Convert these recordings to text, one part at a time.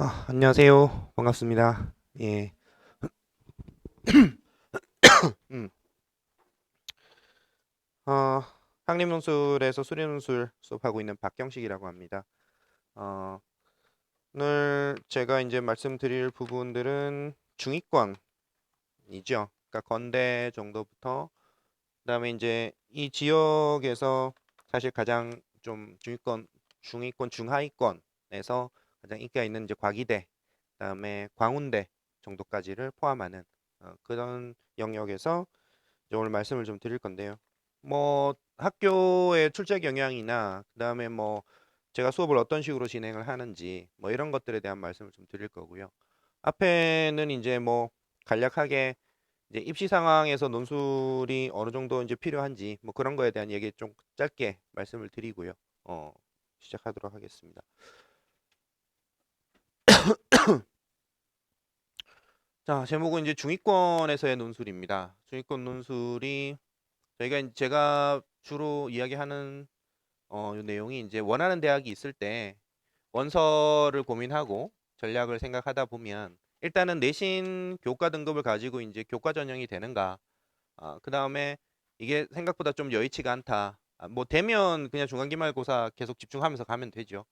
안녕하세요. 반갑습니다. 예. 음. 어, 한림논술에서 수리논술 수업하고 있는 박경식이라고 합니다. 어, 오늘 제가 이제 말씀드릴 부분들은 중위권이죠. 그러니까 건대 정도부터 그다음에 이제 이 지역에서 사실 가장 좀 중위권 중하위권에서 가장 인기가 있는 이제 과기대, 그다음에 광운대 정도까지를 포함하는 그런 영역에서 이제 오늘 말씀을 좀 드릴 건데요. 뭐 학교의 출제 경향이나 그다음에 뭐 제가 수업을 어떤 식으로 진행을 하는지 뭐 이런 것들에 대한 말씀을 좀 드릴 거고요. 앞에는 이제 뭐 간략하게 이제 입시 상황에서 논술이 어느 정도 이제 필요한지 뭐 그런 거에 대한 얘기 좀 짧게 말씀을 드리고요. 어, 시작하도록 하겠습니다. 자, 제목은 이제 중위권에서의 논술입니다. 중위권 논술이 제가 주로 이야기하는 요 내용이 이제 원하는 대학이 있을 때 원서를 고민하고 전략을 생각하다 보면 일단은 내신 교과 등급을 가지고 이제 교과 전형이 되는가, 그 다음에 이게 생각보다 좀 여의치가 않다. 뭐 되면 그냥 중간기말고사 계속 집중하면서 가면 되죠.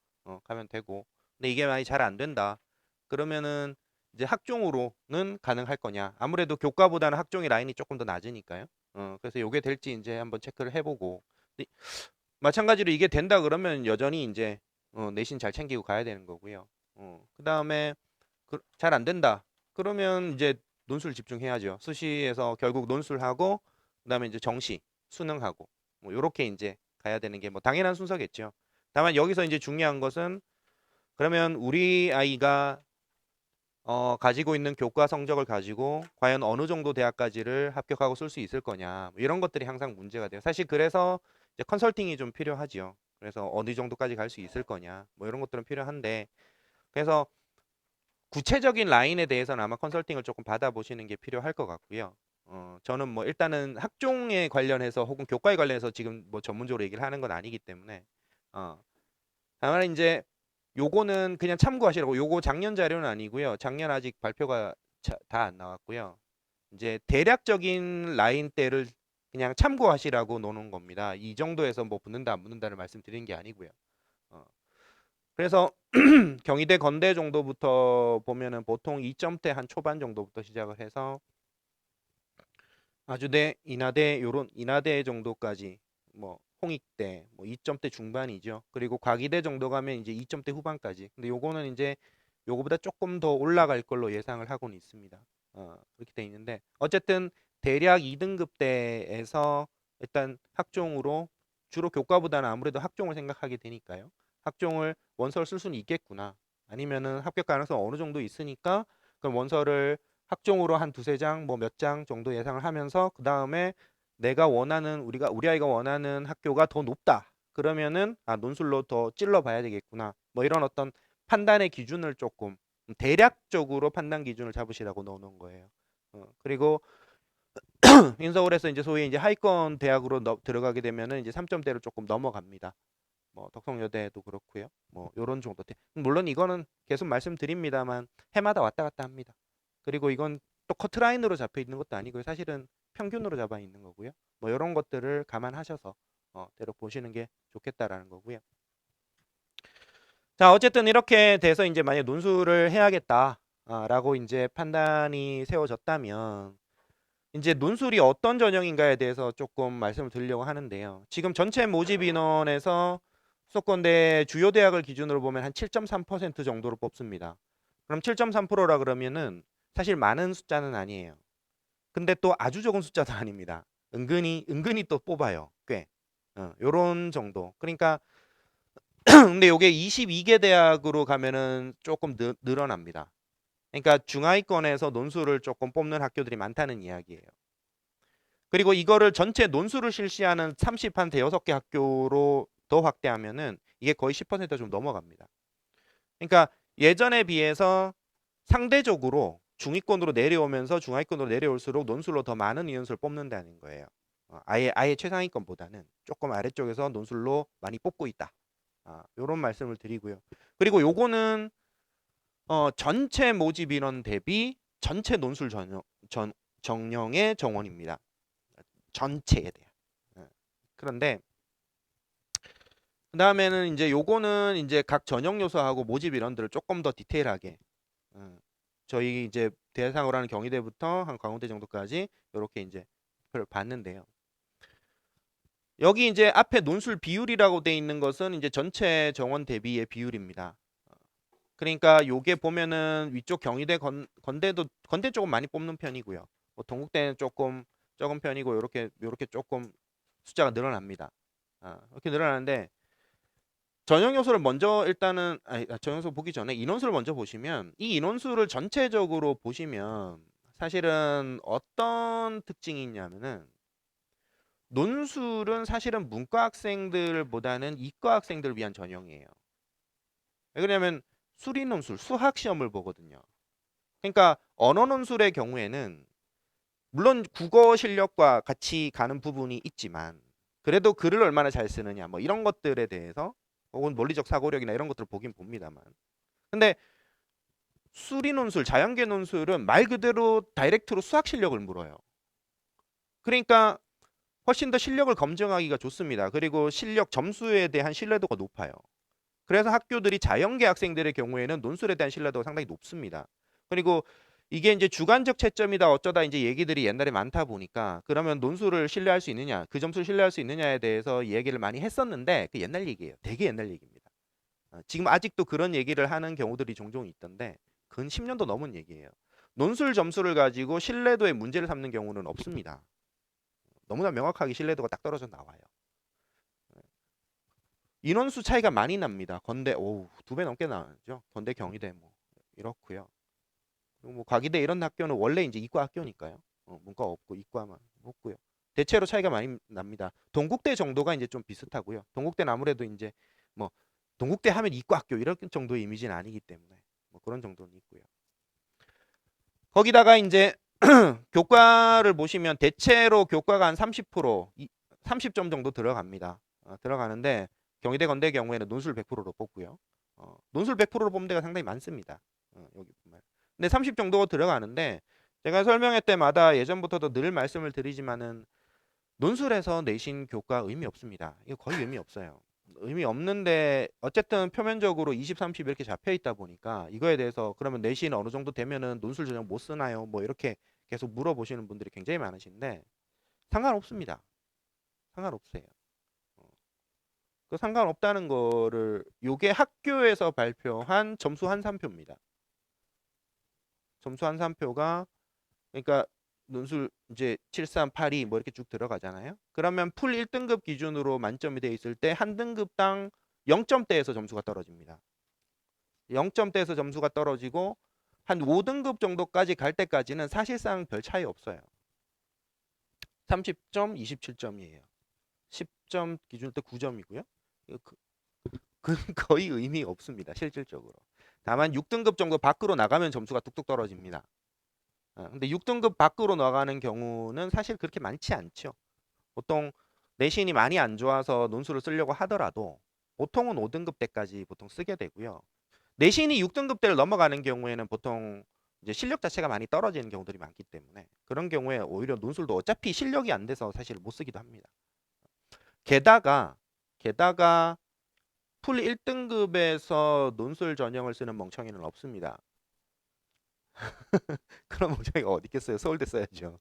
가면 되고. 근데 이게 많이 잘 안 된다. 그러면은 이제 학종으로는 가능할 거냐? 아무래도 교과보다는 학종의 라인이 조금 더 낮으니까요. 그래서 요게 될지 이제 한번 체크를 해보고. 근데 마찬가지로 이게 된다 그러면 여전히 이제 내신 잘 챙기고 가야 되는 거고요. 그 다음에 잘 안 된다. 그러면 이제 논술 집중해야죠. 수시에서 결국 논술하고 그다음에 이제 정시, 수능하고 뭐 요렇게 이제 가야 되는 게 뭐 당연한 순서겠죠. 다만 여기서 이제 중요한 것은 그러면 우리 아이가 가지고 있는 교과 성적을 가지고 과연 어느 정도 대학까지를 합격하고 쓸 수 있을 거냐 뭐 이런 것들이 항상 문제가 돼요. 사실 그래서 이제 컨설팅이 좀 필요하지요. 그래서 어느 정도까지 갈 수 있을 거냐 뭐 이런 것들은 필요한데 그래서 구체적인 라인에 대해서는 아마 컨설팅을 조금 받아보시는 게 필요할 것 같고요. 저는 뭐 일단은 학종에 관련해서 혹은 교과에 관련해서 지금 뭐 전문적으로 얘기를 하는 건 아니기 때문에 어, 다만 이제 요거는 그냥 참고하시라고. 요거 작년 자료는 아니고요. 작년 아직 발표가 다 안 나왔고요. 이제 대략적인 라인대를 그냥 참고하시라고 놓는 겁니다. 이 정도에서 뭐 붙는다 안 붙는다를 말씀드리는 게 아니고요. 어, 그래서 경희대 건대 정도부터 보면은 보통 2점대 한 초반 정도부터 시작을 해서 아주대, 인하대 요런 인하대 정도까지 뭐 홍익대 뭐 2점대 중반이죠. 그리고 과기대 정도 가면 이제 2점대 후반까지. 근데 요거는 이제 요거보다 조금 더 올라갈 걸로 예상을 하고는 있습니다. 그렇게 돼 있는데 어쨌든 대략 2등급대에서 일단 학종으로 주로 교과보다는 아무래도 학종을 생각하게 되니까요. 학종을 원서를 쓸 수는 있겠구나. 아니면은 합격 가능성 어느 정도 있으니까 그럼 원서를 학종으로 한 두세 장, 뭐 몇 장 정도 예상을 하면서 그 다음에 내가 원하는 우리 아이가 원하는 학교가 더 높다. 그러면은 논술로 더 찔러 봐야 되겠구나. 뭐 이런 어떤 판단의 기준을 조금 대략적으로 판단 기준을 잡으시라고 넣어놓은 거예요. 그리고 인서울에서 이제 소위 이제 하위권 대학으로 들어가게 되면은 이제 3점대로 조금 넘어갑니다. 뭐 덕성여대도 그렇고요. 뭐 요런 정도. 물론 이거는 계속 말씀드립니다만 해마다 왔다 갔다 합니다. 그리고 이건 또 커트라인으로 잡혀 있는 것도 아니고요. 사실은 평균으로 잡아 있는 거고요. 뭐 이런 것들을 감안하셔서 대로 보시는 게 좋겠다라는 거고요. 자, 어쨌든 이렇게 돼서 이제 만약 논술을 해야겠다라고 이제 판단이 세워졌다면 이제 논술이 어떤 전형인가에 대해서 조금 말씀을 드리려고 하는데요. 지금 전체 모집 인원에서 수도권대 주요 대학을 기준으로 보면 한 7.3% 정도로 뽑습니다. 그럼 7.3%라 그러면은 사실 많은 숫자는 아니에요. 근데 또 아주 적은 숫자도 아닙니다. 은근히 또 뽑아요. 꽤. 요런 정도. 그러니까 근데 요게 22개 대학으로 가면은 조금 늘어납니다. 그러니까 중하위권에서 논술을 조금 뽑는 학교들이 많다는 이야기예요. 그리고 이거를 전체 논술을 실시하는 30한 대여섯 개 학교로 더 확대하면은 이게 거의 10%가 좀 넘어갑니다. 그러니까 예전에 비해서 상대적으로 중위권으로 내려오면서 중하위권으로 내려올수록 논술로 더 많은 인원수를 뽑는다는 거예요. 아예 최상위권보다는 조금 아래쪽에서 논술로 많이 뽑고 있다. 이런 말씀을 드리고요. 그리고 요거는 전체 모집 인원 대비 전체 논술 정령의 정원입니다. 전체에 대한. 그런데 그다음에는 이제 요거는 이제 각 전형 요소하고 모집 인원들을 조금 더 디테일하게 저희 이제 대상으로 하는 경희대부터 한 광운대 정도까지 이렇게 이제 봤는데요. 여기 이제 앞에 논술 비율이라고 돼 있는 것은 이제 전체 정원 대비의 비율입니다. 그러니까 요게 보면은 위쪽 경희대 건대 조금 많이 뽑는 편이고요. 뭐 동국대는 조금 적은 편이고 요렇게 조금 숫자가 늘어납니다. 이렇게 늘어나는데 전형 요소를 먼저 일단은 전형 요소 보기 전에 인원수를 먼저 보시면 이 인원수를 전체적으로 보시면 사실은 어떤 특징이 있냐면은 논술은 사실은 문과 학생들보다는 이과 학생들을 위한 전형이에요. 왜 그러냐면 수리 논술, 수학 시험을 보거든요. 그러니까 언어 논술의 경우에는 물론 국어 실력과 같이 가는 부분이 있지만 그래도 글을 얼마나 잘 쓰느냐 뭐 이런 것들에 대해서 혹은 논리적 사고력이나 이런 것들을 보긴 봅니다만 근데 수리 논술, 자연계 논술은 말 그대로 다이렉트로 수학 실력을 물어요. 그러니까 훨씬 더 실력을 검증하기가 좋습니다. 그리고 실력 점수에 대한 신뢰도가 높아요. 그래서 학교들이 자연계 학생들의 경우에는 논술에 대한 신뢰도가 상당히 높습니다. 그리고 이게 이제 주관적 채점이다 어쩌다 이제 얘기들이 옛날에 많다 보니까 그러면 논술을 신뢰할 수 있느냐, 그 점수를 신뢰할 수 있느냐에 대해서 얘기를 많이 했었는데 그 옛날 얘기예요. 되게 옛날 얘기입니다. 지금 아직도 그런 얘기를 하는 경우들이 종종 있던데 근 10년도 넘은 얘기예요. 논술 점수를 가지고 신뢰도의 문제를 삼는 경우는 없습니다. 너무나 명확하게 신뢰도가 딱 떨어져 나와요. 인원수 차이가 많이 납니다. 건대 오 2배 넘게 나죠. 건대 경희대 뭐 이렇고요. 그리고 뭐 과기대 이런 학교는 원래 이제 이과 학교니까요. 문과 없고 이과만 없고요. 대체로 차이가 많이 납니다. 동국대 정도가 이제 좀 비슷하고요. 동국대는 아무래도 이제 뭐 동국대 하면 이과 학교 이런 정도의 이미지는 아니기 때문에 뭐 그런 정도는 있고요. 거기다가 이제 교과를 보시면 대체로 교과가 한 30%, 30점 정도 들어갑니다. 들어가는데 경희대 건대 경우에는 논술 100%로 뽑고요. 논술 100%로 뽑는 데가 상당히 많습니다. 여기 보면. 근데 30 정도 들어가는데 제가 설명회 때마다 예전부터도 늘 말씀을 드리지만은 논술에서 내신 교과 의미 없습니다. 이거 거의 의미 없어요. 의미 없는데 어쨌든 표면적으로 20, 30 이렇게 잡혀 있다 보니까 이거에 대해서 그러면 내신 어느 정도 되면은 논술 전형 못 쓰나요? 뭐 이렇게 계속 물어보시는 분들이 굉장히 많으신데 상관없습니다. 상관없어요. 그 상관없다는 거를 요게 학교에서 발표한 점수 환산표입니다. 점수 환산표가 그러니까 논술 이제 7382 뭐 이렇게 쭉 들어가잖아요. 그러면 풀 1등급 기준으로 만점이 돼 있을 때 한 등급당 0점대에서 점수가 떨어집니다. 0점대에서 점수가 떨어지고 한 5등급 정도까지 갈 때까지는 사실상 별 차이 없어요. 30점, 27점이에요. 10점 기준 때 9점이고요. 그 거의 의미 없습니다. 실질적으로. 다만 6등급 정도 밖으로 나가면 점수가 뚝뚝 떨어집니다. 근데 6등급 밖으로 나가는 경우는 사실 그렇게 많지 않죠. 보통 내신이 많이 안 좋아서 논술을 쓰려고 하더라도 보통은 5등급 때까지 보통 쓰게 되고요. 내신이 6등급 대를 넘어가는 경우에는 보통 이제 실력 자체가 많이 떨어지는 경우들이 많기 때문에 그런 경우에 오히려 논술도 어차피 실력이 안 돼서 사실 못 쓰기도 합니다. 게다가 풀 1등급에서 논술 전형을 쓰는 멍청이는 없습니다. 그런 멍청이가 어디 있겠어요? 서울대 써야죠.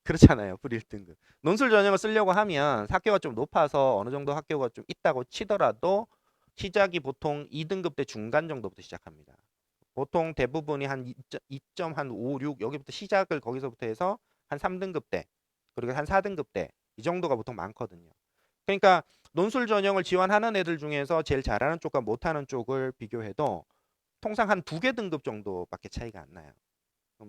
그렇잖아요. 풀 1등급. 논술 전형을 쓰려고 하면 학교가 좀 높아서 어느 정도 학교가 좀 있다고 치더라도 시작이 보통 2등급 때 중간 정도부터 시작합니다. 보통 대부분이 한 2점 한 5, 6 여기부터 시작을 거기서부터 해서 한 3등급 때 그리고 한 4등급 때 이 정도가 보통 많거든요. 그러니까 논술 전형을 지원하는 애들 중에서 제일 잘하는 쪽과 못하는 쪽을 비교해도 통상 한 2개 등급 정도밖에 차이가 안 나요.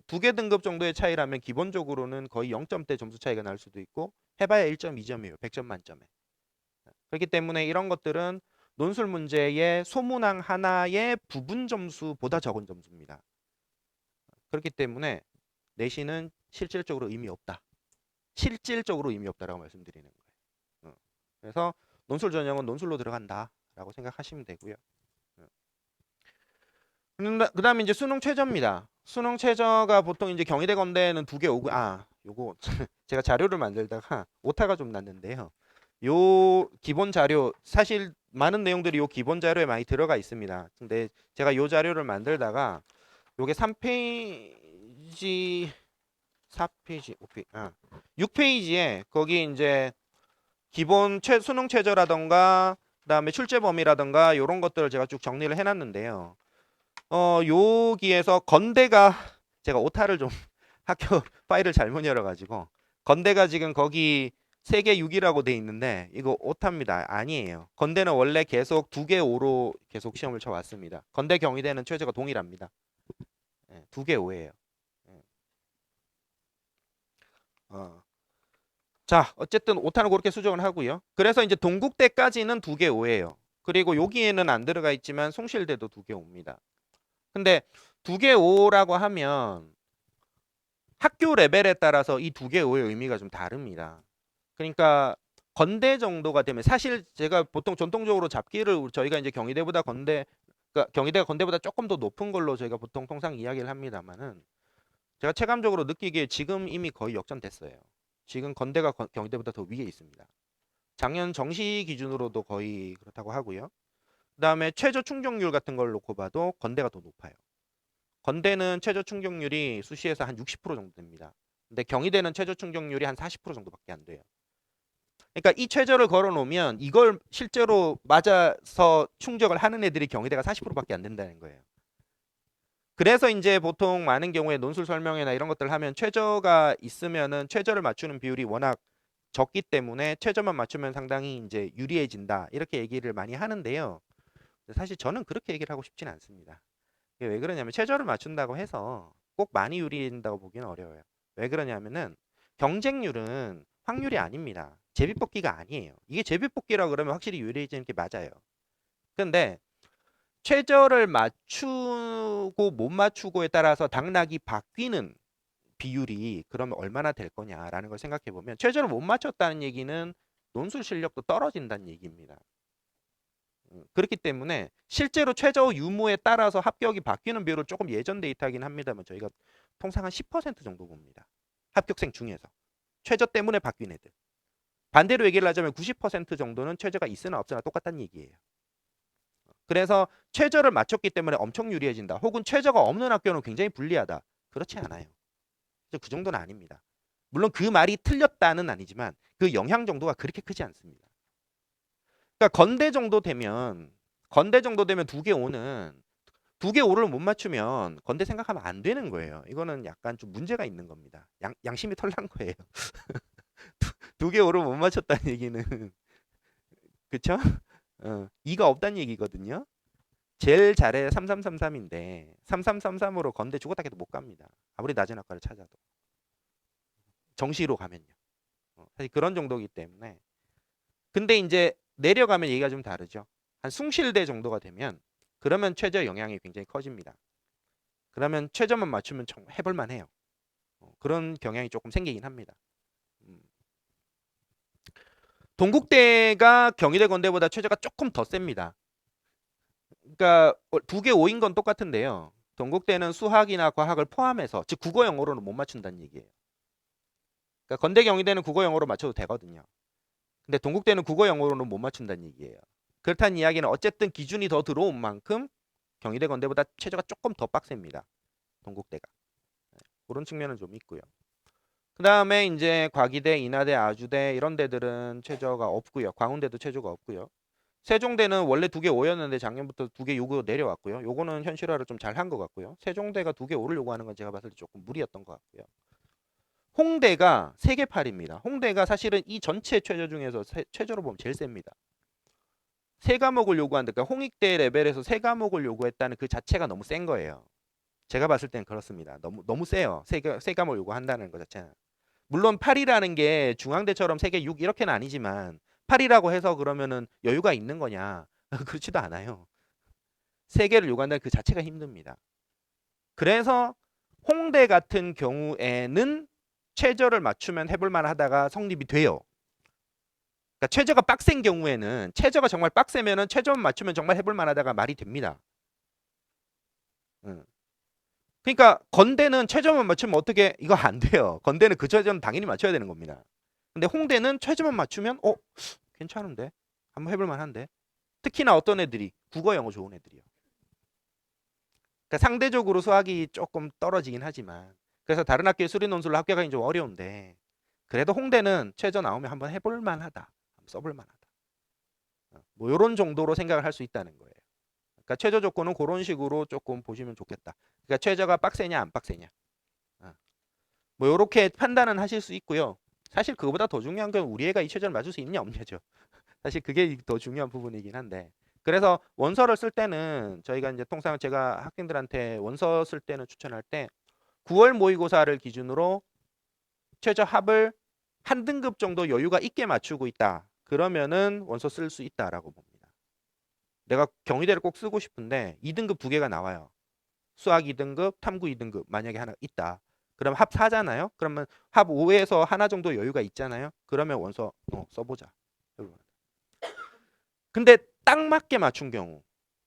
2개 등급 정도의 차이라면 기본적으로는 거의 0점대 점수 차이가 날 수도 있고 해봐야 1.2점이에요. 100점 만점에. 그렇기 때문에 이런 것들은 논술 문제의 소문항 하나의 부분 점수보다 적은 점수입니다. 그렇기 때문에 내신은 실질적으로 의미 없다. 실질적으로 의미 없다라고 말씀드리는 거예요. 그래서 논술 전형은 논술로 들어간다라고 생각하시면 되고요. 그다음에 이제 수능 최저입니다. 수능 최저가 보통 이제 경희대 건대는 2개 오고 요거 제가 자료를 만들다가 오타가 좀 났는데요. 요 기본 자료 사실 많은 내용들이 요 기본 자료에 많이 들어가 있습니다. 근데 제가 요 자료를 만들다가 요게 3페이지 4페이지 5페이지 6페이지에 거기 이제 기본 수능 최저라던가 그다음에 출제 범위라던가 요런 것들을 제가 쭉 정리를 해놨는데요. 여기에서 건대가 제가 오타를 좀 학교 파일을 잘못 열어가지고 건대가 지금 거기 3개 6이라고 돼 있는데 이거 오타입니다. 아니에요. 건대는 원래 계속 2개 5로 계속 시험을 쳐왔습니다. 건대 경희대는 최저가 동일합니다. 2개 5예요. 자, 어쨌든 오타는 그렇게 수정을 하고요. 그래서 이제 동국대까지는 2개 5예요. 그리고 여기에는 안 들어가 있지만 숭실대도 2개 5입니다. 근데 2개 5라고 하면 학교 레벨에 따라서 이 2개 5의 의미가 좀 다릅니다. 그러니까 건대 정도가 되면 사실 제가 보통 전통적으로 잡기를 저희가 이제 경희대보다 그러니까 경희대가 건대보다 조금 더 높은 걸로 저희가 보통 통상 이야기를 합니다만은 제가 체감적으로 느끼기에 지금 이미 거의 역전됐어요. 지금 건대가 경희대보다 더 위에 있습니다. 작년 정시 기준으로도 거의 그렇다고 하고요. 그다음에 최저 충족률 같은 걸 놓고 봐도 건대가 더 높아요. 건대는 최저 충족률이 수시에서 한 60% 정도 됩니다. 근데 경희대는 최저 충족률이 한 40% 정도밖에 안 돼요. 그러니까 이 최저를 걸어 놓으면 이걸 실제로 맞아서 충족을 하는 애들이 경희대가 40%밖에 안 된다는 거예요. 그래서 이제 보통 많은 경우에 논술 설명회나 이런 것들을 하면 최저가 있으면은 최저를 맞추는 비율이 워낙 적기 때문에 최저만 맞추면 상당히 이제 유리해진다. 이렇게 얘기를 많이 하는데요. 사실 저는 그렇게 얘기를 하고 싶지는 않습니다. 왜 그러냐면 최저를 맞춘다고 해서 꼭 많이 유리해진다고 보기는 어려워요. 왜 그러냐면은 경쟁률은 확률이 아닙니다. 제비뽑기가 아니에요. 이게 제비뽑기라고 그러면 확실히 유리해지는 게 맞아요. 근데 최저를 맞추고 못 맞추고에 따라서 당락이 바뀌는 비율이 그러면 얼마나 될 거냐라는 걸 생각해 보면 최저를 못 맞췄다는 얘기는 논술 실력도 떨어진다는 얘기입니다. 그렇기 때문에 실제로 최저 유무에 따라서 합격이 바뀌는 비율은 조금 예전 데이터이긴 합니다만 저희가 통상 한 10% 정도 봅니다. 합격생 중에서 최저 때문에 바뀐 애들. 반대로 얘기를 하자면 90% 정도는 최저가 있으나 없으나 똑같다는 얘기예요. 그래서 최저를 맞췄기 때문에 엄청 유리해진다. 혹은 최저가 없는 학교는 굉장히 불리하다. 그렇지 않아요. 그 정도는 아닙니다. 물론 그 말이 틀렸다는 아니지만 그 영향 정도가 그렇게 크지 않습니다. 그러니까 건대 정도 되면 2개 5는 2개 5를 못 맞추면 건대 생각하면 안 되는 거예요. 이거는 약간 좀 문제가 있는 겁니다. 양심이 털난 거예요. 2개 5를 못 맞췄다는 얘기는 그쵸? 2가 없다는 얘기거든요. 제일 잘해 3333인데 3333으로 건대 죽었다 해도 못 갑니다. 아무리 낮은 학과를 찾아도. 정시로 가면요. 사실 그런 정도이기 때문에. 근데 이제 내려가면 얘기가 좀 다르죠. 한 숭실대 정도가 되면 그러면 최저 영향이 굉장히 커집니다. 그러면 최저만 맞추면 해볼만 해요. 그런 경향이 조금 생기긴 합니다. 동국대가 경희대 건대보다 최저가 조금 더 셉니다. 그러니까 2개 5인 건 똑같은데요. 동국대는 수학이나 과학을 포함해서 즉 국어 영어로는 못 맞춘다는 얘기예요. 그러니까 건대 경희대는 국어 영어로 맞춰도 되거든요. 근데 동국대는 국어 영어로는 못 맞춘다는 얘기예요. 그렇다는 이야기는 어쨌든 기준이 더 들어온 만큼 경희대 건대보다 최저가 조금 더 빡셉니다. 동국대가. 그런 측면은 좀 있고요. 그 다음에 이제 과기대, 인하대, 아주대 이런 데들은 최저가 없고요. 광운대도 최저가 없고요. 세종대는 원래 2개 5였는데 작년부터 2개 6으로 내려왔고요. 요거는 현실화를 좀 잘 한 것 같고요. 세종대가 2개 5를 요구하는 건 제가 봤을 때 조금 무리였던 것 같고요. 홍대가 3개 8입니다. 홍대가 사실은 이 전체 최저 중에서 최저로 보면 제일 셉니다. 3과목을 요구한다. 그러니까 홍익대 레벨에서 3과목을 요구했다는 그 자체가 너무 센 거예요. 제가 봤을 땐 그렇습니다. 너무 세요. 3과목을 요구한다는 것 자체는. 물론 8이라는 게 중앙대처럼 3개 6 이렇게는 아니지만 8이라고 해서 그러면은 여유가 있는 거냐? 그렇지도 않아요. 3개를 요구한다는 그 자체가 힘듭니다. 그래서 홍대 같은 경우에는 최저를 맞추면 해볼만 하다가 성립이 돼요. 그러니까 최저가 빡센 경우에는, 최저가 정말 빡세면은 최저만 맞추면 정말 해볼만 하다가 말이 됩니다. 응. 그러니까 건대는 최저만 맞추면 어떻게 이거 안 돼요. 건대는 그 최저는 당연히 맞춰야 되는 겁니다. 근데 홍대는 최저만 맞추면 괜찮은데 한번 해볼 만한데 특히나 어떤 애들이 국어 영어 좋은 애들이요. 그러니까 상대적으로 수학이 조금 떨어지긴 하지만 그래서 다른 학교의 수리 논술로 합격하기 좀 어려운데 그래도 홍대는 최저 나오면 한번 해볼 만하다. 한번 써볼 만하다. 뭐 이런 정도로 생각을 할 수 있다는 거예요. 그러니까 최저 조건은 그런 식으로 조금 보시면 좋겠다. 그러니까 최저가 빡세냐 안 빡세냐. 뭐 이렇게 판단은 하실 수 있고요. 사실 그거보다 더 중요한 건 우리 애가 이 최저를 맞을 수 있냐 없냐죠. 사실 그게 더 중요한 부분이긴 한데 그래서 원서를 쓸 때는 저희가 이제 통상 제가 학생들한테 원서 쓸 때는 추천할 때 9월 모의고사를 기준으로 최저 합을 한 등급 정도 여유가 있게 맞추고 있다. 그러면은 원서 쓸 수 있다라고 봅니다. 내가 경희대를 꼭 쓰고 싶은데 2등급 두 개가 나와요. 수학 2등급, 탐구 2등급 만약에 하나 있다. 그럼 합 4잖아요. 그러면 합 5에서 하나 정도 여유가 있잖아요. 그러면 원서 써보자. 근데 딱 맞게 맞춘 경우,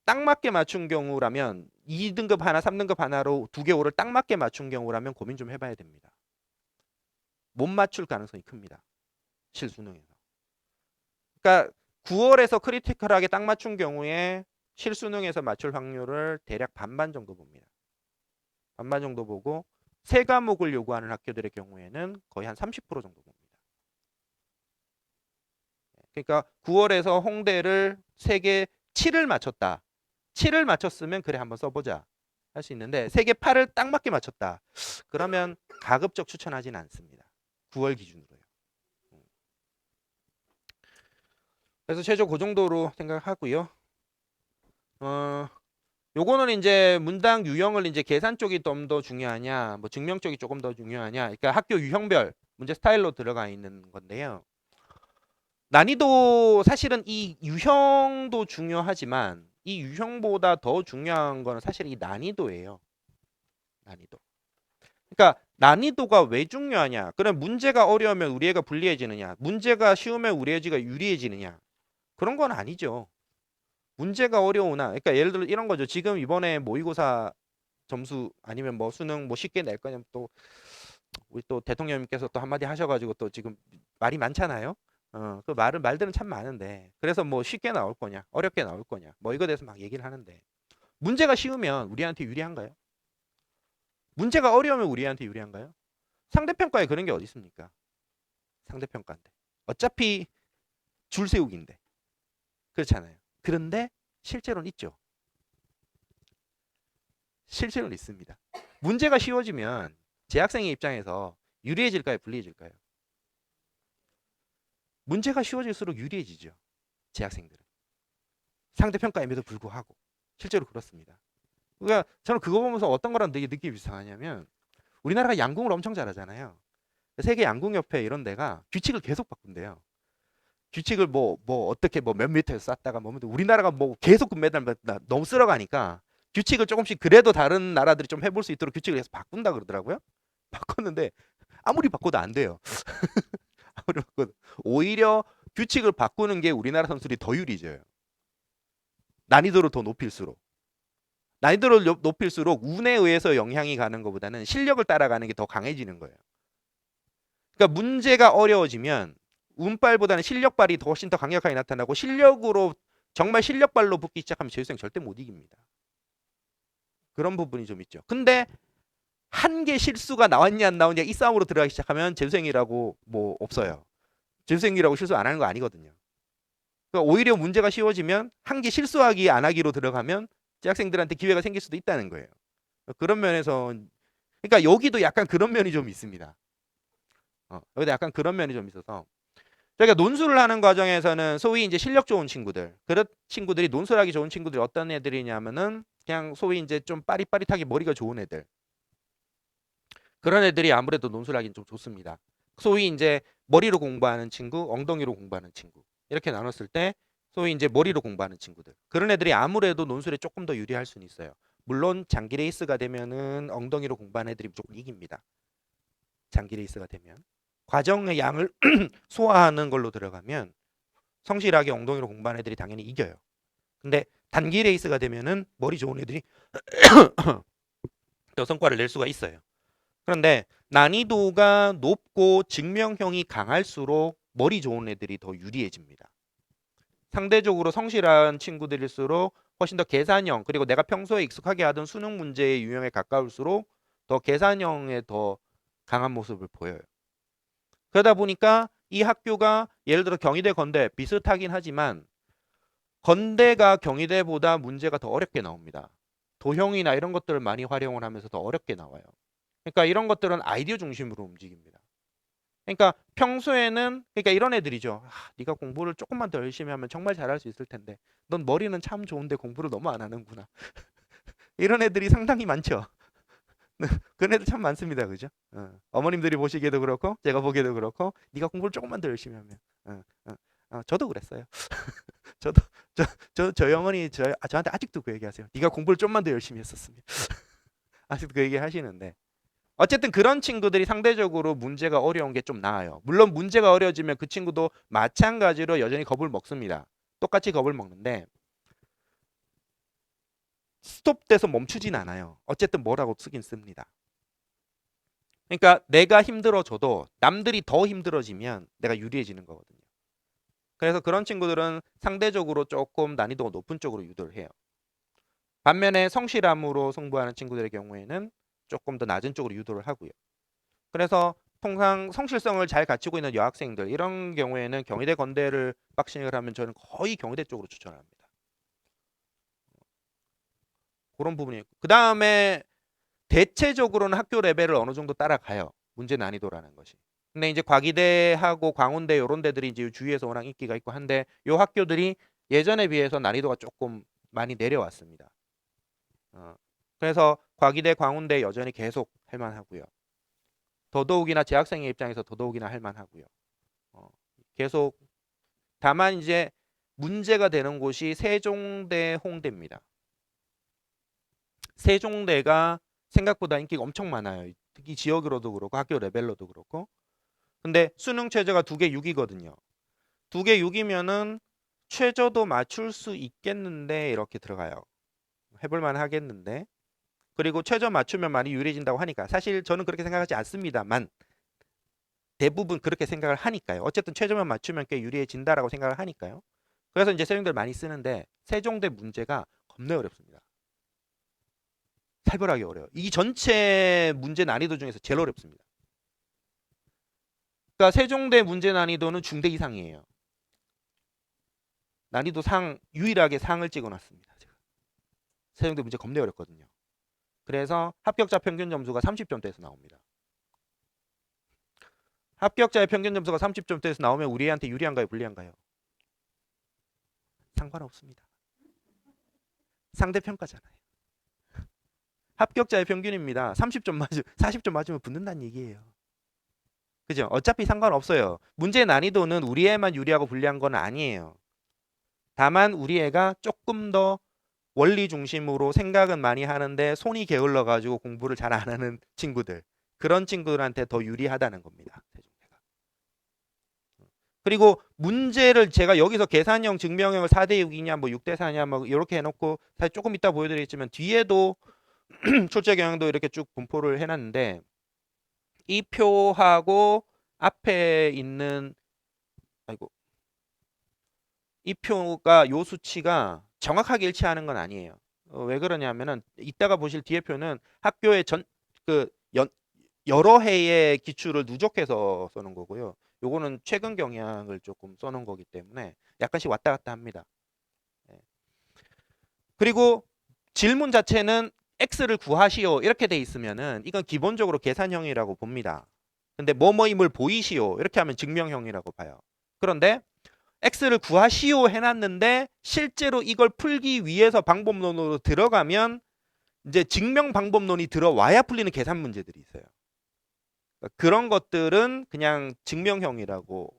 딱 맞게 맞춘 경우라면 2등급 하나, 3등급 하나로 두 개 오를 딱 맞게 맞춘 경우라면 고민 좀 해봐야 됩니다. 못 맞출 가능성이 큽니다. 실수능에서. 그러니까 9월에서 크리티컬하게 딱 맞춘 경우에 실수능에서 맞출 확률을 대략 반반 정도 봅니다. 반반 정도 보고 세 과목을 요구하는 학교들의 경우에는 거의 한 30% 정도 봅니다. 그러니까 9월에서 홍대를 3개 7을 맞췄다. 7을 맞췄으면 그래 한번 써보자 할 수 있는데 3개 8을 딱 맞게 맞췄다. 그러면 가급적 추천하지는 않습니다. 9월 기준으로요. 그래서 최저 그 정도로 생각하고요. 요거는 이제 문당 유형을 이제 계산 쪽이 좀 더 중요하냐, 뭐 증명 쪽이 조금 더 중요하냐. 그러니까 학교 유형별 문제 스타일로 들어가 있는 건데요. 난이도 사실은 이 유형도 중요하지만 이 유형보다 더 중요한 거는 사실 이 난이도예요. 난이도. 그러니까 난이도가 왜 중요하냐? 그럼 문제가 어려우면 우리 애가 불리해지느냐? 문제가 쉬우면 우리 애가 유리해지느냐? 그런 건 아니죠. 문제가 어려우나, 그러니까 예를 들어 이런 거죠. 지금 이번에 모의고사 점수 아니면 뭐 수능 뭐 쉽게 낼 거냐면 또 우리 또 대통령님께서 또 한마디 하셔가지고 또 지금 말이 많잖아요. 그 말들은 참 많은데 그래서 뭐 쉽게 나올 거냐, 어렵게 나올 거냐, 뭐 이거 대해서 막 얘기를 하는데 문제가 쉬우면 우리한테 유리한가요? 문제가 어려우면 우리한테 유리한가요? 상대평가에 그런 게 어디 있습니까? 상대평가인데 어차피 줄 세우기인데 그렇잖아요. 그런데 실제로는 있죠. 실제로는 있습니다. 문제가 쉬워지면 재학생의 입장에서 유리해질까요? 불리해질까요? 문제가 쉬워질수록 유리해지죠. 재학생들은. 상대평가임에도 불구하고. 실제로 그렇습니다. 그러니까 저는 그거 보면서 어떤 거랑 되게 느낌이 이상하냐면 우리나라가 양궁을 엄청 잘하잖아요. 세계 양궁협회 이런 데가 규칙을 계속 바꾼대요. 규칙을 뭐 어떻게 뭐 몇 미터에서 쐈다가 뭐 우리나라가 뭐 계속 금메달 너무 쓸어가니까 규칙을 조금씩 그래도 다른 나라들이 좀 해볼 수 있도록 규칙을 계속 바꾼다 그러더라고요. 바꿨는데 아무리 바꿔도 안 돼요. 아무리 바꿔도 오히려 규칙을 바꾸는 게 우리나라 선수들이 더 유리해져요. 난이도를 더 높일수록. 난이도를 높일수록 운에 의해서 영향이 가는 것보다는 실력을 따라가는 게 더 강해지는 거예요. 그러니까 문제가 어려워지면 운빨보다는 실력발이 훨씬 더 강력하게 나타나고 실력으로 정말 실력발로 붙기 시작하면 재수생 절대 못 이깁니다. 그런 부분이 좀 있죠. 근데 한 개 실수가 나왔냐 안 나왔냐 이 싸움으로 들어가기 시작하면 재수생이라고 뭐 없어요. 재수생이라고 실수 안 하는 거 아니거든요. 그러니까 오히려 문제가 쉬워지면 한 개 실수하기 안 하기로 들어가면 재학생들한테 기회가 생길 수도 있다는 거예요. 그런 면에서 그러니까 여기도 약간 그런 면이 좀 있습니다. 여기도 약간 그런 면이 좀 있어서 저희가 논술을 하는 과정에서는 소위 이제 실력 좋은 친구들, 그런 친구들이 논술하기 좋은 친구들이 어떤 애들이냐면은 그냥 소위 이제 좀 빠릿빠릿하게 머리가 좋은 애들. 그런 애들이 아무래도 논술하기는 좀 좋습니다. 소위 이제 머리로 공부하는 친구, 엉덩이로 공부하는 친구. 이렇게 나눴을 때 소위 이제 머리로 공부하는 친구들. 그런 애들이 아무래도 논술에 조금 더 유리할 수는 있어요. 물론 장기 레이스가 되면은 엉덩이로 공부하는 애들이 무조건 이깁니다. 장기 레이스가 되면. 과정의 양을 소화하는 걸로 들어가면 성실하게 엉덩이로 공부하는 애들이 당연히 이겨요. 근데 단기 레이스가 되면은 머리 좋은 애들이 더 성과를 낼 수가 있어요. 그런데 난이도가 높고 증명형이 강할수록 머리 좋은 애들이 더 유리해집니다. 상대적으로 성실한 친구들일수록 훨씬 더 계산형, 그리고 내가 평소에 익숙하게 하던 수능 문제의 유형에 가까울수록 더 계산형에 더 강한 모습을 보여요. 그러다 보니까 이 학교가 예를 들어 경희대, 건대 비슷하긴 하지만 건대가 경희대보다 문제가 더 어렵게 나옵니다. 도형이나 이런 것들을 많이 활용을 하면서 더 어렵게 나와요. 그러니까 이런 것들은 아이디어 중심으로 움직입니다. 그러니까 평소에는 그러니까 이런 애들이죠. 네가 공부를 조금만 더 열심히 하면 정말 잘할 수 있을 텐데 넌 머리는 참 좋은데 공부를 너무 안 하는구나. 이런 애들이 상당히 많죠. 그런 애들 참 많습니다. 그죠? 어머님들이 보시기에도 그렇고 제가 보기에도 그렇고 네가 공부를 조금만 더 열심히 하면 저도 그랬어요. 저도 저희 어머니 저한테 아직도 그 얘기하세요. 네가 공부를 좀만 더 열심히 했었으면. 아직도 그 얘기 하시는데 어쨌든 그런 친구들이 상대적으로 문제가 어려운 게 좀 나아요. 물론 문제가 어려워지면 그 친구도 마찬가지로 여전히 겁을 먹습니다. 똑같이 겁을 먹는데 스톱돼서 멈추진 않아요. 어쨌든 뭐라고 쓰긴 씁니다. 그러니까 내가 힘들어져도 남들이 더 힘들어지면 내가 유리해지는 거거든요. 그래서 그런 친구들은 상대적으로 조금 난이도가 높은 쪽으로 유도를 해요. 반면에 성실함으로 승부하는 친구들의 경우에는 조금 더 낮은 쪽으로 유도를 하고요. 그래서 통상 성실성을 잘 갖추고 있는 여학생들 이런 경우에는 경희대, 건대를 박싱을 하면 저는 거의 경희대 쪽으로 추천을 합니다. 그런 부분이 있고 그 다음에 대체적으로는 학교 레벨을 어느 정도 따라가요. 문제 난이도라는 것이. 근데 이제 과기대하고 광운대 이런 데들이 이제 주위에서 워낙 인기가 있고 한데 요 학교들이 예전에 비해서 난이도가 조금 많이 내려왔습니다. 그래서 과기대, 광운대 여전히 계속 할만하고요. 더더욱이나 재학생의 입장에서 더더욱이나 할만하고요. 계속 다만 이제 문제가 되는 곳이 세종대, 홍대입니다. 세종대가 생각보다 인기가 엄청 많아요. 특히 지역으로도 그렇고 학교 레벨로도 그렇고. 근데 수능 최저가 2개 6이거든요. 2개 6이면은 최저도 맞출 수 있겠는데 이렇게 들어가요. 해볼만 하겠는데. 그리고 최저 맞추면 많이 유리해진다고 하니까 사실 저는 그렇게 생각하지 않습니다만 대부분 그렇게 생각을 하니까요. 어쨌든 최저만 맞추면 꽤 유리해진다라고 생각을 하니까요. 그래서 이제 세종대를 많이 쓰는데 세종대 문제가 겁나 어렵습니다. 살벌하게 어려워요. 이 전체 문제 난이도 중에서 제일 어렵습니다. 그러니까 세종대 문제 난이도는 중대 이상이에요. 난이도 상 유일하게 상을 찍어놨습니다. 제가. 세종대 문제 겁나 어렵거든요. 그래서 합격자 평균 점수가 30점대에서 나옵니다. 합격자의 평균 점수가 30점대에서 나오면 우리 애한테 유리한가요? 불리한가요? 상관없습니다. 상대평가잖아요. 합격자의 평균입니다. 30점 맞으면 40점 맞으면 붙는다는 얘기예요. 그죠? 어차피 상관없어요. 문제 난이도는 우리 애만 유리하고 불리한 건 아니에요. 다만 우리 애가 조금 더 원리 중심으로 생각은 많이 하는데 손이 게을러 가지고 공부를 잘 안 하는 친구들, 그런 친구들한테 더 유리하다는 겁니다. 세종대가. 그리고 문제를 제가 여기서 계산형, 증명형을 4대 6이냐 뭐 6대 4냐 뭐 이렇게 해놓고 사실 조금 이따 보여드리겠지만 뒤에도 출제 경향도 이렇게 쭉 분포를 해놨는데 이 표하고 앞에 있는 이 표가 요 수치가 정확하게 일치하는 건 아니에요. 왜 그러냐면은 이따가 보실 뒤에 표는 학교의 여러 해의 기출을 누적해서 써놓은 거고요. 요거는 최근 경향을 조금 써놓은 거기 때문에 약간씩 왔다 갔다 합니다. 그리고 질문 자체는 x를 구하시오 이렇게 돼 있으면은 이건 기본적으로 계산형이라고 봅니다. 근데 뭐뭐임을 보이시오 이렇게 하면 증명형이라고 봐요. 그런데 x를 구하시오 해놨는데 실제로 이걸 풀기 위해서 방법론으로 들어가면 이제 증명 방법론이 들어와야 풀리는 계산 문제들이 있어요. 그러니까 그런 것들은 그냥 증명형이라고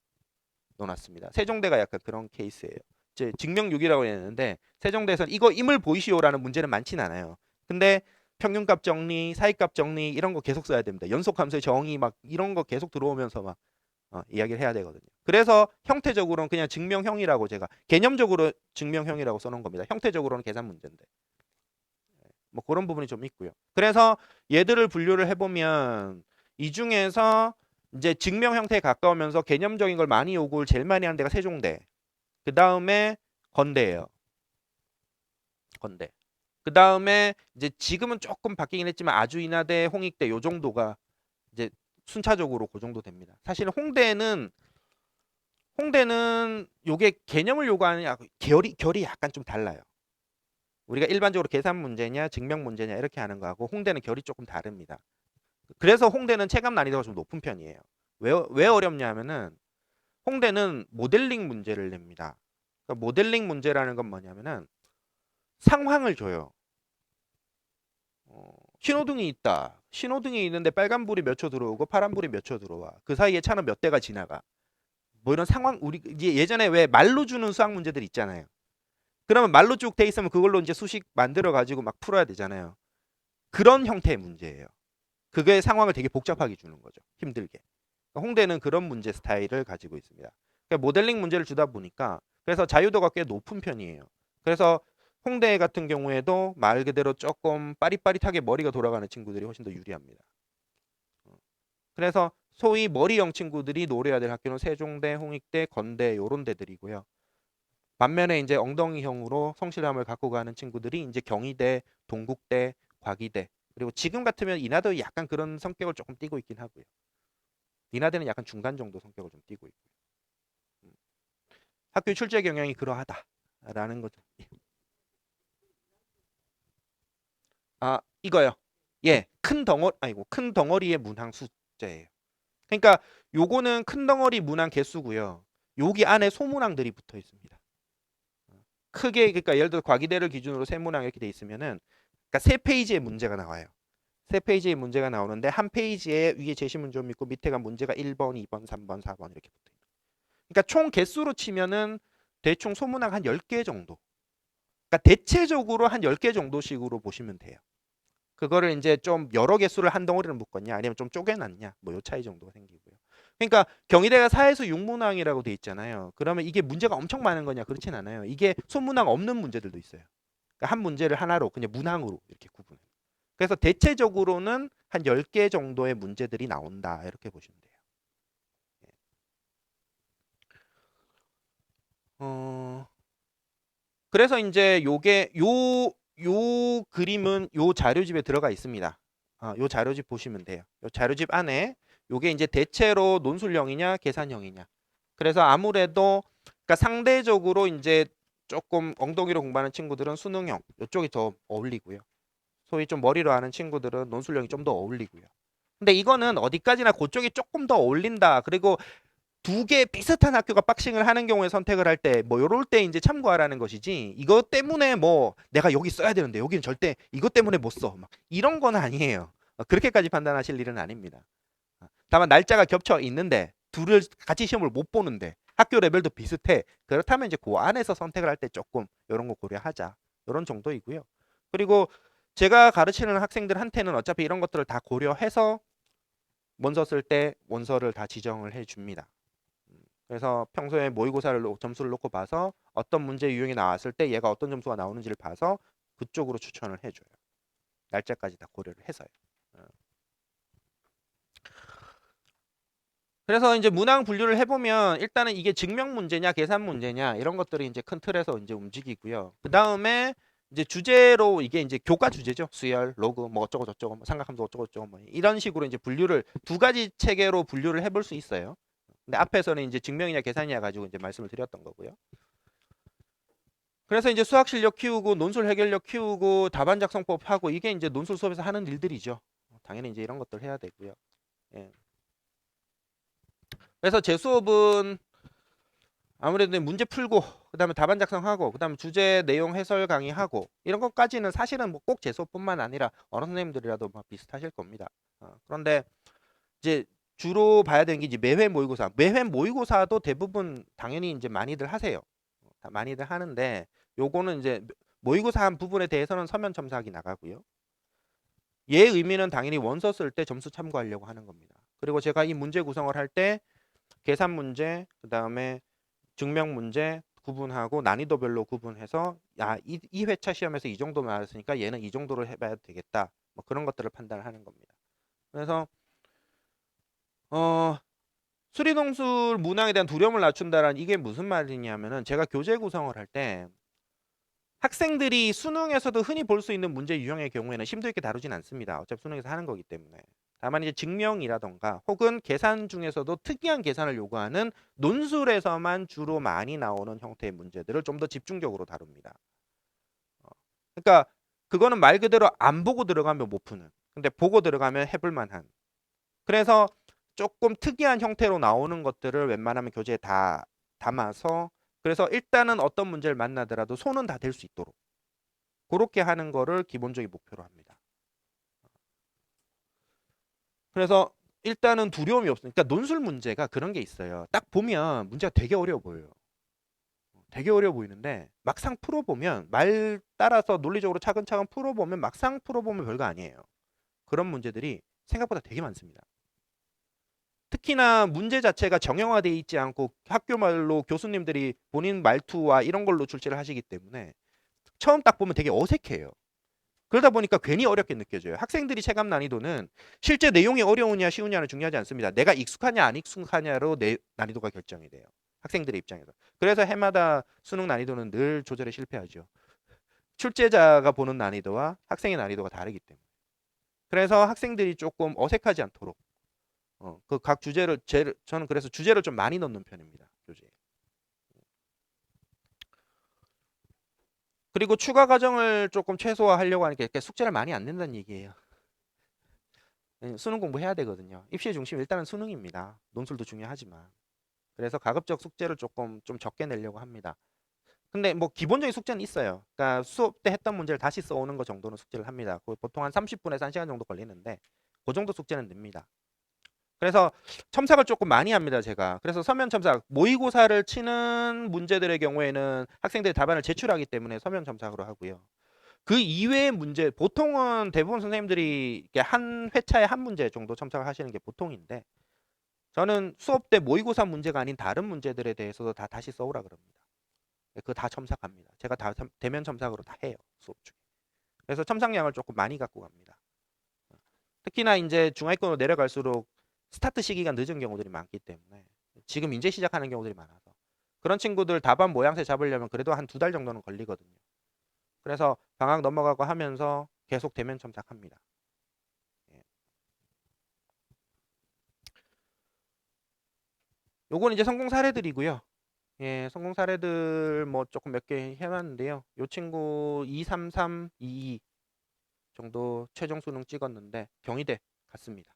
넣어놨습니다. 세종대가 약간 그런 케이스예요. 이제 증명6이라고 했는데 세종대에서는 이거 임을 보이시오라는 문제는 많진 않아요. 근데 평균값 정리, 사이값 정리 이런 거 계속 써야 됩니다. 연속함수의 정의 막 이런 거 계속 들어오면서 막 이야기를 해야 되거든요. 그래서 형태적으로는 그냥 증명형이라고 제가 개념적으로 증명형이라고 써놓은 겁니다. 형태적으로는 계산 문제인데. 뭐 그런 부분이 좀 있고요. 그래서 얘들을 분류를 해보면 이 중에서 이제 증명 형태에 가까우면서 개념적인 걸 많이 요구를 제일 많이 하는 데가 세종대. 그 다음에 건대예요. 건대. 그 다음에 이제 지금은 조금 바뀌긴 했지만 아주인하대, 홍익대 요 정도가 이제 순차적으로 그 정도 됩니다. 사실 홍대는 요게 개념을 요구하는 결이 약간 좀 달라요. 우리가 일반적으로 계산 문제냐 증명 문제냐 이렇게 하는 거하고 홍대는 결이 조금 다릅니다. 그래서 홍대는 체감 난이도가 좀 높은 편이에요. 왜 어렵냐 하면은 홍대는 모델링 문제를 냅니다. 그러니까 모델링 문제라는 건 뭐냐면은 상황을 줘요. 신호등이 있다. 신호등이 있는데 빨간불이 몇 초 들어오고 파란불이 몇 초 들어와. 그 사이에 차는 몇 대가 지나가. 뭐 이런 상황 우리 이제 예전에 왜 말로 주는 수학 문제들 있잖아요. 그러면 말로 쭉 돼 있으면 그걸로 이제 수식 만들어 가지고 막 풀어야 되잖아요. 그런 형태의 문제예요. 그게 상황을 되게 복잡하게 주는 거죠. 힘들게. 홍대는 그런 문제 스타일을 가지고 있습니다. 그러니까 모델링 문제를 주다 보니까 그래서 자유도가 꽤 높은 편이에요. 그래서 홍대 같은 경우에도 말 그대로 조금 빠릿빠릿하게 머리가 돌아가는 친구들이 훨씬 더 유리합니다. 그래서 소위 머리형 친구들이 노려야 될 학교는 세종대, 홍익대, 건대 이런 데들이고요. 반면에 이제 엉덩이형으로 성실함을 갖고 가는 친구들이 이제 경희대, 동국대, 과기대 그리고 지금 같으면 인하도 약간 그런 성격을 조금 띠고 있긴 하고요. 인하대는 약간 중간 정도 성격을 좀 띠고 있고요. 학교 출제 경향이 그러하다라는 거죠. 아 이거요. 예, 큰 덩어리의 문항 숫자예요. 그러니까 요거는 큰 덩어리 문항 개수고요. 여기 안에 소문항들이 붙어 있습니다. 크게 그러니까 예를 들어 과기대를 기준으로 세 문항 이렇게 돼 있으면은 그러니까 세 페이지의 문제가 나와요. 세 페이지의 문제가 나오는데 한 페이지에 위에 제시문 좀 있고 밑에가 문제가 1번, 2번, 3번, 4번 이렇게 붙어 있는. 그러니까 총 개수로 치면은 대충 소문항 한 10개 정도. 그러니까 대체적으로 한 10개 정도씩으로 보시면 돼요. 그거를 이제 좀 여러 개수를 한 덩어리를 묶었냐 아니면 좀 쪼개놨냐 뭐 요 차이 정도가 생기고요. 그러니까 경희대가 4에서 6문항이라고 돼 있잖아요. 그러면 이게 문제가 엄청 많은 거냐 그렇진 않아요. 이게 소문항 없는 문제들도 있어요. 그러니까 한 문제를 하나로 그냥 문항으로 이렇게 구분해요. 그래서 대체적으로는 한 10개 정도의 문제들이 나온다 이렇게 보시면 돼요. 어, 그래서 이제 요 그림은 요 자료집에 들어가 있습니다. 요 자료집 보시면 돼요. 요 자료집 안에 요게 이제 대체로 논술형이냐 계산형이냐. 그래서 아무래도 그러니까 상대적으로 이제 조금 엉덩이로 공부하는 친구들은 수능형 이쪽이 더 어울리고요. 소위 좀 머리로 하는 친구들은 논술형이 좀 더 어울리고요. 근데 이거는 어디까지나 그쪽이 조금 더 어울린다. 그리고 두 개 비슷한 학교가 박싱을 하는 경우에 선택을 할 때 뭐 요럴 때 이제 참고하라는 것이지 이것 때문에 뭐 내가 여기 써야 되는데 여기는 절대 이것 때문에 못 써. 막 이런 건 아니에요. 그렇게까지 판단하실 일은 아닙니다. 다만 날짜가 겹쳐 있는데 둘을 같이 시험을 못 보는데 학교 레벨도 비슷해. 그렇다면 이제 그 안에서 선택을 할 때 조금 이런 거 고려하자. 이런 정도이고요. 그리고 제가 가르치는 학생들한테는 어차피 이런 것들을 다 고려해서 원서 쓸 때 원서를 다 지정을 해 줍니다. 그래서 평소에 모의고사를 점수를 놓고 봐서 어떤 문제 유형이 나왔을 때 얘가 어떤 점수가 나오는지를 봐서 그쪽으로 추천을 해줘요. 날짜까지 다 고려를 해서요. 그래서 이제 문항 분류를 해보면 일단은 이게 증명 문제냐 계산 문제냐 이런 것들이 이제 큰 틀에서 이제 움직이고요. 그 다음에 이제 주제로 이게 이제 교과 주제죠. 수열, 로그, 뭐 어쩌고 저쩌고, 뭐 삼각함수 어쩌고 저쩌고 뭐 이런 식으로 이제 분류를 두 가지 체계로 분류를 해볼 수 있어요. 근데 앞에서는 이제 증명이냐 계산이냐 가지고 이제 말씀을 드렸던 거고요. 그래서 이제 수학 실력 키우고 논술 해결력 키우고 답안 작성법 하고 이게 이제 논술 수업에서 하는 일들이죠. 당연히 이제 이런 것들 해야 되고요. 예. 그래서 제 수업은 아무래도 문제 풀고 그다음에 답안 작성하고 그다음에 주제 내용 해설 강의하고 이런 것까지는 사실은 뭐 꼭 제 수업뿐만 아니라 어느 선생님들이라도 막 비슷하실 겁니다. 그런데 이제 주로 봐야 되는 게 이제 매회 모의고사. 매회 모의고사도 대부분 당연히 이제 많이들 하세요. 많이들 하는데 요거는 이제 모의고사 한 부분에 대해서는 서면 첨삭이 나가고요. 얘 의미는 당연히 원서 쓸 때 점수 참고하려고 하는 겁니다. 그리고 제가 이 문제 구성을 할 때 계산 문제, 그 다음에 증명 문제 구분하고 난이도별로 구분해서 이 회차 시험에서 이 정도 나왔으니까 얘는 이 정도로 해봐야 되겠다. 뭐 그런 것들을 판단을 하는 겁니다. 그래서 어, 수리동술 문항에 대한 두려움을 낮춘다는 이게 무슨 말이냐면은 제가 교재 구성을 할 때 학생들이 수능에서도 흔히 볼 수 있는 문제 유형의 경우에는 심도 있게 다루진 않습니다. 어차피 수능에서 하는 거기 때문에. 다만 이제 증명이라던가 혹은 계산 중에서도 특이한 계산을 요구하는 논술에서만 주로 많이 나오는 형태의 문제들을 좀 더 집중적으로 다룹니다. 그러니까 그거는 말 그대로 안 보고 들어가면 못 푸는. 근데 보고 들어가면 해볼 만한. 그래서 조금 특이한 형태로 나오는 것들을 웬만하면 교재에 다 담아서 그래서 일단은 어떤 문제를 만나더라도 손은 다 댈 수 있도록 그렇게 하는 거를 기본적인 목표로 합니다. 그래서 일단은 두려움이 없으니까 논술 문제가 그런 게 있어요. 딱 보면 문제가 되게 어려워 보여요. 되게 어려워 보이는데 막상 풀어보면 말 따라서 논리적으로 차근차근 풀어보면 막상 풀어보면 별거 아니에요. 그런 문제들이 생각보다 되게 많습니다. 특히나 문제 자체가 정형화되어 있지 않고 학교 말로 교수님들이 본인 말투와 이런 걸로 출제를 하시기 때문에 처음 딱 보면 되게 어색해요. 그러다 보니까 괜히 어렵게 느껴져요. 학생들이 체감 난이도는 실제 내용이 어려우냐 쉬우냐는 중요하지 않습니다. 내가 익숙하냐 안 익숙하냐로 난이도가 결정이 돼요. 학생들의 입장에서. 그래서 해마다 수능 난이도는 늘 조절에 실패하죠. 출제자가 보는 난이도와 학생의 난이도가 다르기 때문에. 그래서 학생들이 조금 어색하지 않도록 그 각 주제를 저는 그래서 주제를 좀 많이 넣는 편입니다. 교재에. 그리고 추가 과정을 조금 최소화하려고 하니까 이렇게 숙제를 많이 안 낸다는 얘기예요. 수능 공부해야 되거든요. 입시의 중심 일단은 수능입니다. 논술도 중요하지만. 그래서 가급적 숙제를 조금 좀 적게 내려고 합니다. 근데 뭐 기본적인 숙제는 있어요. 그러니까 수업 때 했던 문제를 다시 써오는 거 정도는 숙제를 합니다. 보통 한 30분에서 1시간 정도 걸리는데 그 정도 숙제는 냅니다. 그래서 첨삭을 조금 많이 합니다, 제가. 그래서 서면 첨삭, 모의고사를 치는 문제들의 경우에는 학생들이 답안을 제출하기 때문에 서면 첨삭으로 하고요. 그 이외의 문제, 보통은 대부분 선생님들이 이렇게 한 회차에 한 문제 정도 첨삭을 하시는 게 보통인데, 저는 수업 때 모의고사 문제가 아닌 다른 문제들에 대해서도 다 다시 써오라 그럽니다. 그거 다 첨삭합니다. 제가 다 대면 첨삭으로 다 해요, 수업 중에. 그래서 첨삭량을 조금 많이 갖고 갑니다. 특히나 이제 중하위권으로 내려갈수록 스타트 시기가 늦은 경우들이 많기 때문에 지금 이제 시작하는 경우들이 많아서 그런 친구들 답안 모양새 잡으려면 그래도 한 2달 정도는 걸리거든요. 그래서 방학 넘어가고 하면서 계속 대면 첨삭합니다. 예. 요건 이제 성공 사례들이고요. 예, 성공 사례들 뭐 조금 몇 개 해놨는데요. 요 친구 23322 정도 최종 수능 찍었는데 경희대 갔습니다.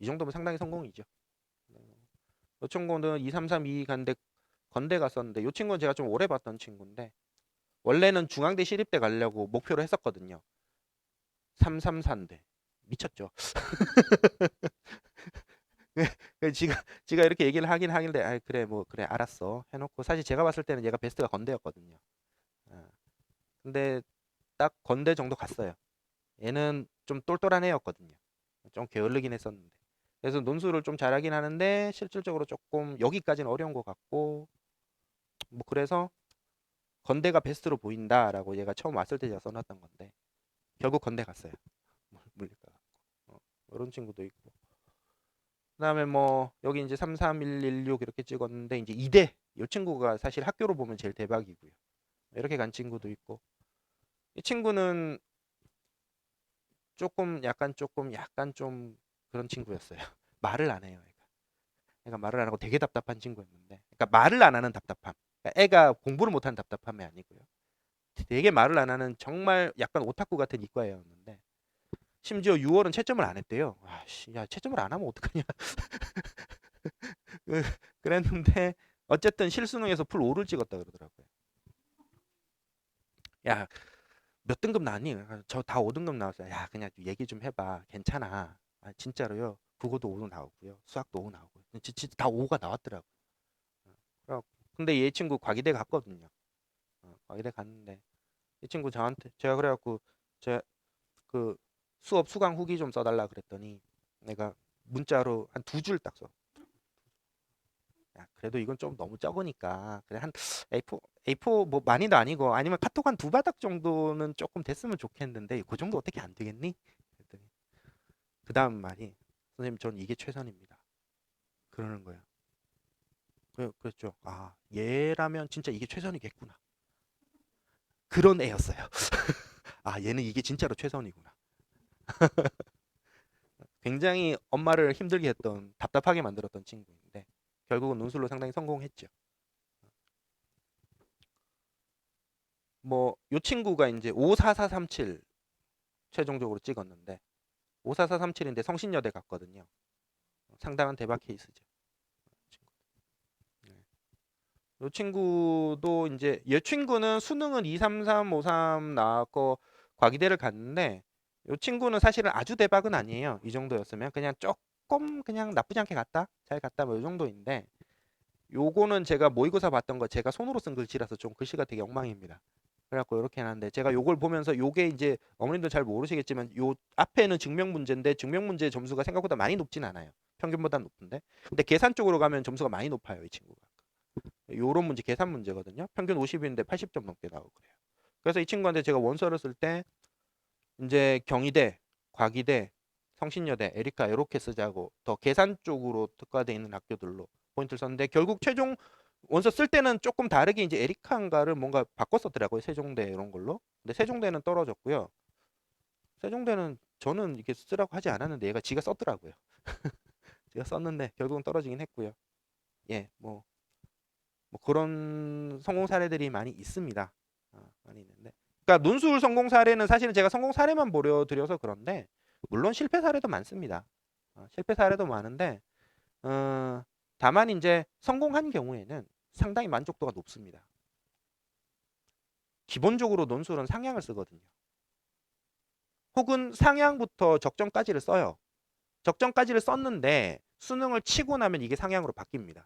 이 정도면 상당히 성공이죠. 요 친구는 23322 갔는데 건대 갔었는데 요 친구는 제가 좀 오래 봤던 친구인데 원래는 중앙대 시립대 가려고 목표로 했었거든요. 334인데 미쳤죠. 지가 이렇게 얘기를 하긴 하길래 아 그래 뭐 그래 알았어 해놓고 사실 제가 봤을 때는 얘가 베스트가 건대였거든요. 아, 근데 딱 건대 정도 갔어요. 얘는 좀 똘똘한 애였거든요. 좀 게을르긴 했었는데. 그래서 논술을 좀 잘하긴 하는데 실질적으로 조금 여기까지는 어려운 것 같고 뭐 그래서 건대가 베스트로 보인다라고 얘가 처음 왔을 때 제가 써놨던 건데 결국 건대 갔어요. 물리과. 이런 친구도 있고. 그다음에 뭐 여기 이제 33116 이렇게 찍었는데 이제 2대 이 친구가 사실 학교로 보면 제일 대박이고요. 이렇게 간 친구도 있고. 이 친구는 약간 좀 그런 친구였어요. 말을 안 해요. 애가 말을 안 하고 되게 답답한 친구였는데, 그러니까 말을 안 하는 답답함. 그러니까 애가 공부를 못하는 답답함이 아니고요. 되게 말을 안 하는 정말 약간 오타쿠 같은 이과였는데, 심지어 6월은 채점을 안 했대요. 아씨, 야 채점을 안 하면 어떡하냐. 그랬는데 어쨌든 실수능에서 풀 5를 찍었다 그러더라고요. 야, 몇 등급 나왔니? 저 다 5등급 나왔어요. 야, 그냥 얘기 좀 해봐. 괜찮아. 진짜로요. 국어도 5 나오고요. 수학도 5 나오고. 진짜 다 5가 나왔더라고요. 근데 얘 친구 과기대 갔거든요. 과기대 갔는데 이 친구 저한테 제가 그래갖고 제 그 수업 수강 후기 좀 써달라 그랬더니 내가 문자로 한 2줄 딱 써. 야, 그래도 이건 좀 너무 적으니까 그래 한 A4 뭐 많이도 아니고 아니면 카톡 한 2바닥 정도는 조금 됐으면 좋겠는데 그 정도 어떻게 안 되겠니? 그랬더니 그 다음 말이 선생님 전 이게 최선입니다. 그러는 거예요. 그랬죠. 아 얘라면 진짜 이게 최선이겠구나. 그런 애였어요. 아 얘는 이게 진짜로 최선이구나. 굉장히 엄마를 힘들게 했던 답답하게 만들었던 친구인데 결국은 논술로 상당히 성공했죠. 뭐 요 친구가 이제 54437 최종적으로 찍었는데 54437인데 성신여대 갔거든요. 상당한 대박 케이스죠. 네. 이 친구도 이제 얘 친구는 수능은 23353 나왔고 과기대를 갔는데 이 친구는 사실은 아주 대박은 아니에요. 이 정도였으면 그냥 조금 그냥 나쁘지 않게 갔다 잘 갔다 뭐 이 정도인데 요거는 제가 모의고사 봤던 거 제가 손으로 쓴 글씨라서 좀 글씨가 되게 엉망입니다. 그래갖고 이렇게 해놨는데 제가 요걸 보면서 요게 이제 어머님도 잘 모르시겠지만 요 앞에는 증명 문제인데 증명 문제 점수가 생각보다 많이 높진 않아요. 평균보다 높은데 근데 계산 쪽으로 가면 점수가 많이 높아요 이 친구가. 요런 문제 계산 문제거든요. 평균 50인데 80점 넘게 나오고 그래요. 그래서 이 친구한테 제가 원서를 쓸 때 이제 경희대, 과기대, 성신여대, 에리카 이렇게 쓰자고 더 계산 쪽으로 특화되어 있는 학교들로 포인트를 썼는데 결국 최종 원서 쓸 때는 조금 다르게 이제 에리카인가를 뭔가 바꿨었더라고요. 세종대 이런 걸로. 근데 세종대는 떨어졌고요. 세종대는 저는 이렇게 쓰라고 하지 않았는데 얘가 지가 썼더라고요. 제가 썼는데 결국은 떨어지긴 했고요. 예, 뭐 그런 성공 사례들이 많이 있습니다. 많이 있는데. 그러니까 논술 성공 사례는 사실은 제가 성공 사례만 보여드려서 그런데 물론 실패 사례도 많습니다. 실패 사례도 많은데 어, 다만 이제 성공한 경우에는 상당히 만족도가 높습니다. 기본적으로 논술은 상향을 쓰거든요. 혹은 상향부터 적정까지를 써요. 적정까지를 썼는데 수능을 치고 나면 이게 상향으로 바뀝니다.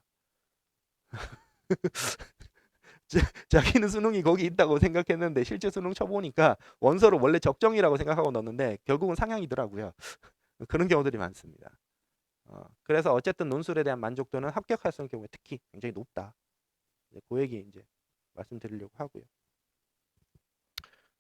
자기는 수능이 거기 있다고 생각했는데 실제 수능 쳐보니까 원서를 원래 적정이라고 생각하고 넣었는데 결국은 상향이더라고요. 그런 경우들이 많습니다. 그래서 어쨌든 논술에 대한 만족도는 합격할 수 있는 경우에 특히 굉장히 높다. 그 얘기 이제 말씀드리려고 하고요.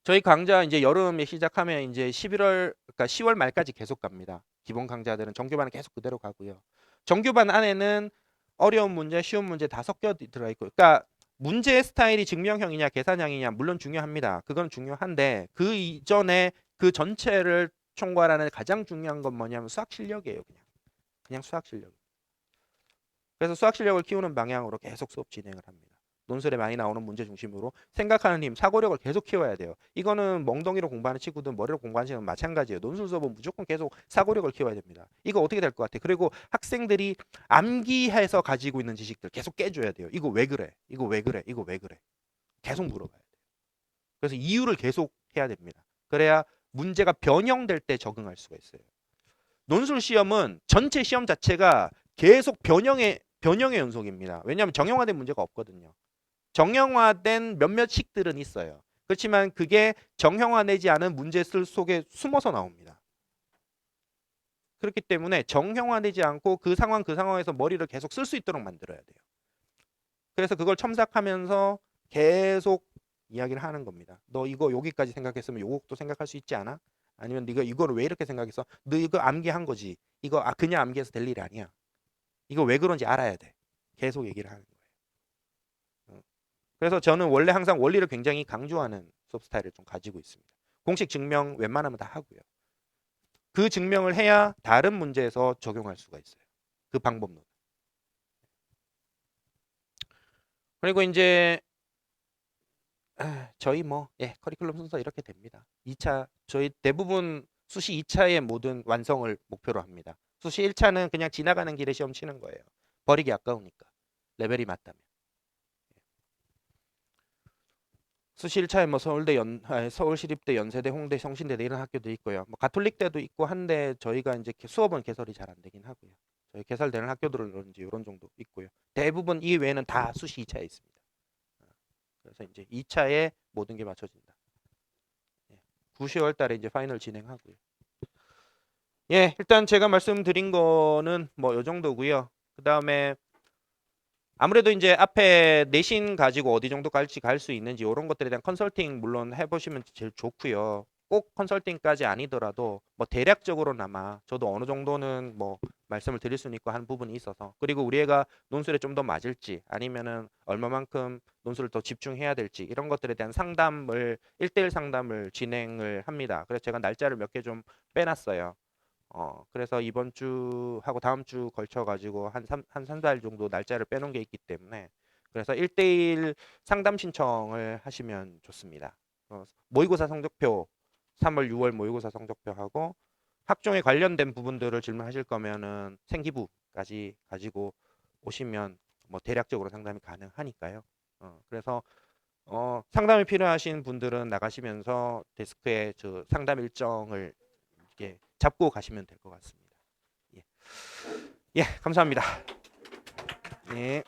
저희 강좌 이제 여름에 시작하면 이제 11월, 그러니까 10월 말까지 계속 갑니다. 기본 강좌들은 정규반은 계속 그대로 가고요. 정규반 안에는 어려운 문제, 쉬운 문제 다 섞여 들어 있고, 그러니까 문제의 스타일이 증명형이냐 계산형이냐 물론 중요합니다. 그건 중요한데 그 이전에 그 전체를 총괄하는 가장 중요한 건 뭐냐면 수학 실력이에요. 그냥 수학 실력. 그래서 수학 실력을 키우는 방향으로 계속 수업 진행을 합니다. 논술에 많이 나오는 문제 중심으로 생각하는 힘, 사고력을 계속 키워야 돼요. 이거는 멍덩이로 공부하는 친구든 머리로 공부하는 친구든 마찬가지예요. 논술 수업은 무조건 계속 사고력을 키워야 됩니다. 이거 어떻게 될 것 같아? 그리고 학생들이 암기해서 가지고 있는 지식들 계속 깨줘야 돼요. 이거 왜 그래? 이거 왜 그래? 이거 왜 그래? 계속 물어봐야 돼요. 그래서 이유를 계속 해야 됩니다. 그래야 문제가 변형될 때 적응할 수가 있어요. 논술 시험은 전체 시험 자체가 계속 변형의 연속입니다. 왜냐하면 정형화된 문제가 없거든요. 정형화된 몇몇 식들은 있어요. 그렇지만 그게 정형화되지 않은 문제들 속에 숨어서 나옵니다. 그렇기 때문에 정형화되지 않고 그 상황에서 머리를 계속 쓸 수 있도록 만들어야 돼요. 그래서 그걸 첨삭하면서 계속 이야기를 하는 겁니다. 너 이거 여기까지 생각했으면 요것도 생각할 수 있지 않아? 아니면 네가 이거를 왜 이렇게 생각했어? 너 이거 암기한 거지. 이거 그냥 암기해서 될 일이 아니야. 이거 왜 그런지 알아야 돼. 계속 얘기를 하는 거예요. 그래서 저는 원래 항상 원리를 굉장히 강조하는 수업 스타일을 좀 가지고 있습니다. 공식 증명 웬만하면 다 하고요. 그 증명을 해야 다른 문제에서 적용할 수가 있어요. 그 방법론. 그리고 이제 저희 커리큘럼 순서 이렇게 됩니다. 2차 저희 대부분 수시 2차의 모든 완성을 목표로 합니다. 수시 1차는 그냥 지나가는 길에 시험 치는 거예요. 버리기 아까우니까. 레벨이 맞다면. 수시 1차에 뭐 서울시립대, 연세대, 홍대, 성신대대 이런 학교도 있고요. 뭐 가톨릭대도 있고 한데 저희가 이제 수업은 개설이 잘 안 되긴 하고요. 저희 개설되는 학교들은 이제 이런 정도 있고요. 대부분 이 외에는 다 수시 2차에 있습니다. 그래서 이제 2차에 모든 게 맞춰진다. 9, 10월 달에 이제 파이널 진행하고요. 예, 일단 제가 말씀드린 거는 뭐 요 정도고요. 그다음에 아무래도 이제 앞에 내신 가지고 어디 정도까지 갈 수 있는지 이런 것들에 대한 컨설팅 물론 해보시면 제일 좋고요. 꼭 컨설팅까지 아니더라도 뭐 대략적으로나마 저도 어느 정도는 뭐 말씀을 드릴 수는 있고 한 부분이 있어서 그리고 우리 애가 논술에 좀 더 맞을지 아니면은 얼마만큼 논술을 더 집중해야 될지 이런 것들에 대한 상담을 1대1 상담을 진행을 합니다. 그래서 제가 날짜를 몇 개 좀 빼놨어요. 그래서 이번 주하고 다음 주 걸쳐 가지고 한 3달 정도 날짜를 빼놓은 게 있기 때문에 그래서 1대1 상담 신청을 하시면 좋습니다. 모의고사 성적표 3월, 6월 모의고사 성적표하고 학종에 관련된 부분들을 질문하실 거면은 생기부까지 가지고 오시면 뭐 대략적으로 상담이 가능하니까요. 그래서 상담이 필요하신 분들은 나가시면서 데스크에 저 상담 일정을 이렇게 잡고 가시면 될 것 같습니다. 예, 예, 감사합니다. 예.